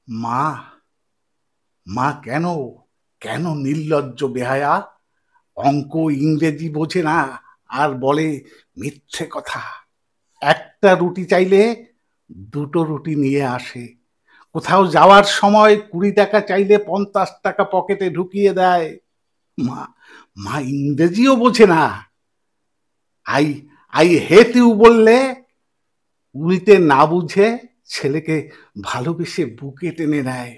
মা, মা কেন, কেন নির্লজ্জ বেহায়া? অঙ্ক ইংরেজি বোঝে না আর বলে মিথ্যে কথা। একটা রুটি চাইলে দুটো রুটি নিয়ে আসে। কোথাও যাওয়ার সময় 20 টাকা চাইলে 50 টাকা পকেটে ঢুকিয়ে দেয়। মা, মা ইংরেজিও বোঝে না। আই আই হেট ইউ বললে উল্টে না বুঝে ছেলেকে ভালোবেসে বুকে টেনে নেয়।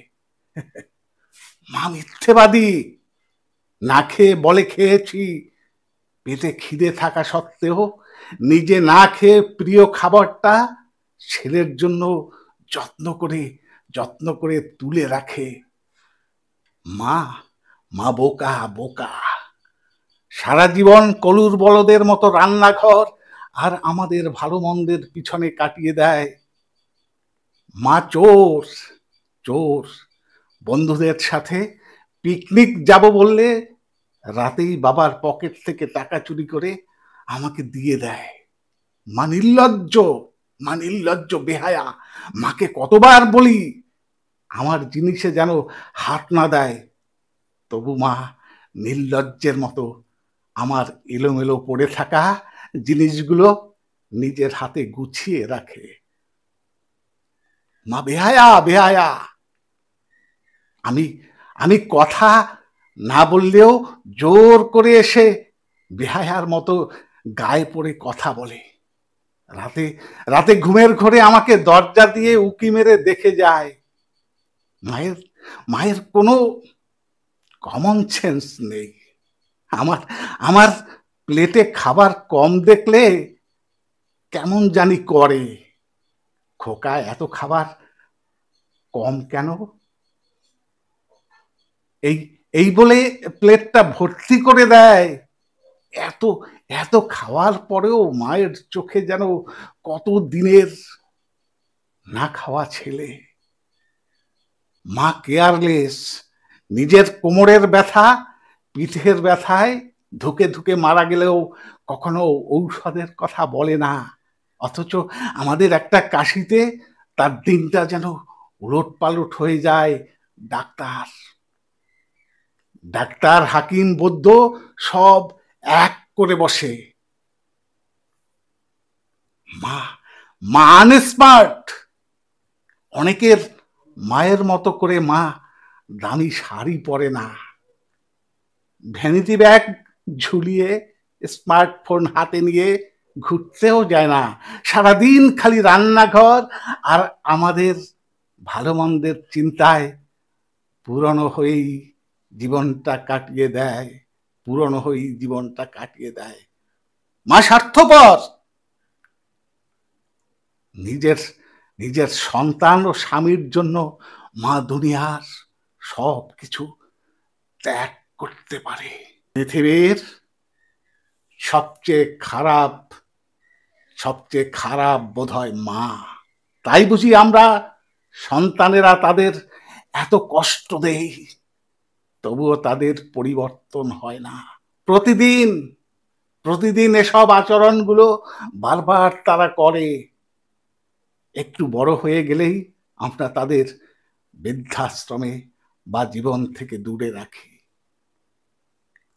মা মিথ্যেবাদী। না খেয়ে বলে খেয়েছি, পেটে খিদে থাকা সত্ত্বেও নিজে না খেয়ে প্রিয় খাবারটা ছেলের জন্য যত্ন করে যত্ন করে তুলে রাখে। মা, মা বোকা বোকা। সারা জীবন কলুর বলদের মতো রান্নাঘর আর আমাদের ভালো মন্দের পিছনে কাটিয়ে দেয়। মা চোর, চোর। বন্ধুদের সাথে পিকনিক যাব বললে রাতেই বাবার পকেট থেকে টাকা চুরি করে আমাকে দিয়ে দেয়। মা নির্লজ্জ, মা নির্লজ্জ বেহায়া। মাকে কতবার বলি আমার জিনিসে যেন হাত না দেয়, তবু মা নির্লজ্জের মতো আমার এলোমেলো পড়ে থাকা জিনিসগুলো নিজের হাতে গুছিয়ে রাখে। মা বেহায়া বেহায়া। আমি আমি কথা না বললেও জোর করে এসে বেহায়ার মতো গায়ে পড়ে কথা বলে। রাতে রাতে ঘুমের ঘরে আমাকে দরজা দিয়ে উঁকি মেরে দেখে যায়। মায়ের মায়ের কোনো কমন সেন্স নেই। আমার আমার প্লেটে খাবার কম দেখলে কেমন জানি করে। খোকা এত খাবার কম কেন? এই এই বলে প্লেটটা ভর্তি করে দেয়। এত এত খাওয়ার পরেও মায়ের চোখে যেন কত দিনের না খাওয়া ছেলে। মা কেয়ারলেস। নিজের কোমরের ব্যথা পিঠের ব্যথায় ধুকে ধুকে মারা গেলেও কখনো ঔষধের কথা বলে না। অথচ আমাদের একটা কাশিতে তার দিনটা যেন উলট পালট হয়ে যায়। ডাক্তার ডাক্তার হাকিম বৈদ্য সব এক করে বসে। মা, মা আনস্মার্ট। অনেকের মায়ের মতো করে মা দামি শাড়ি পরে না, ভ্যানিটি ব্যাগ ঝুলিয়ে স্মার্টফোন হাতে নিয়ে ঘুরতেও যায় না। সারাদিন খালি রান্নাঘর আর আমাদের ভালো মন্দের চিন্তায় পুরনো হয়েই জীবনটা কাটিয়ে দেয়, পুরনো হয়েই জীবনটা কাটিয়ে দেয়। মা স্বার্থপর। নিজের নিজের সন্তান ও স্বামীর জন্য মা দুনিয়ার সব কিছু ত্যাগ করতে পারে। পৃথিবীর সবচেয়ে খারাপ সবচেয়ে খারাপ বোধহয় মা। তাই বুঝি আমরা সন্তানেরা তাদের এত কষ্ট দেই, তবুও তাদের পরিবর্তন হয় না। প্রতিদিন প্রতিদিন এসব আচরণগুলো বারবার তারা করে। একটু বড় হয়ে গেলেই আমরা তাদের বৃদ্ধাশ্রমে বা জীবন থেকে দূরে রাখি।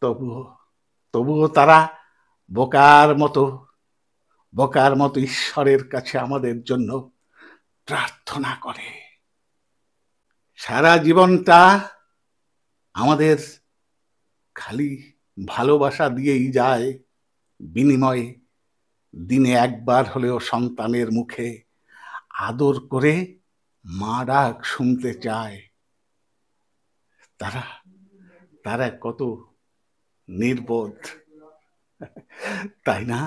তবুও তবুও তারা বোকার মতো বোকার মতো ঈশ্বরের কাছে আমাদের জন্য প্রার্থনা করে। সারা জীবনটা আমাদের খালি ভালোবাসা দিয়েই যায়। বিনিময়ে দিনে একবার হলেও সন্তানের মুখে আদর করে মা ডাক শুনতে চায়। তারা তারা কত নির্বোধ, তাই না?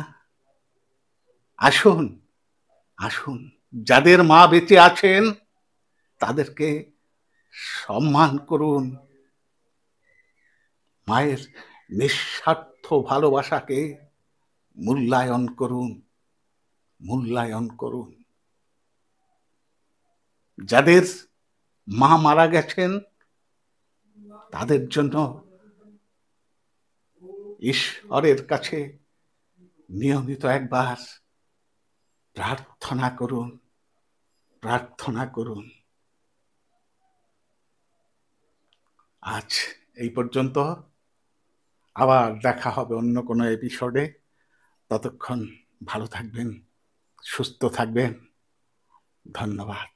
আসুন আসুন, যাদের মা বেঁচে আছেন তাদেরকে সম্মান করুন। মায়ের নিঃস্বার্থ ভালোবাসাকে মূল্যায়ন করুন, মূল্যায়ন করুন। যাদের মা মারা গেছেন তাদের জন্য ঈশ্বরের কাছে নিয়মিত একবার প্রার্থনা করুন, প্রার্থনা করুন। আজ এই পর্যন্ত, আবার দেখা হবে অন্য কোনো এপিসোডে। ততক্ষণ ভালো থাকবেন, সুস্থ থাকবেন। ধন্যবাদ।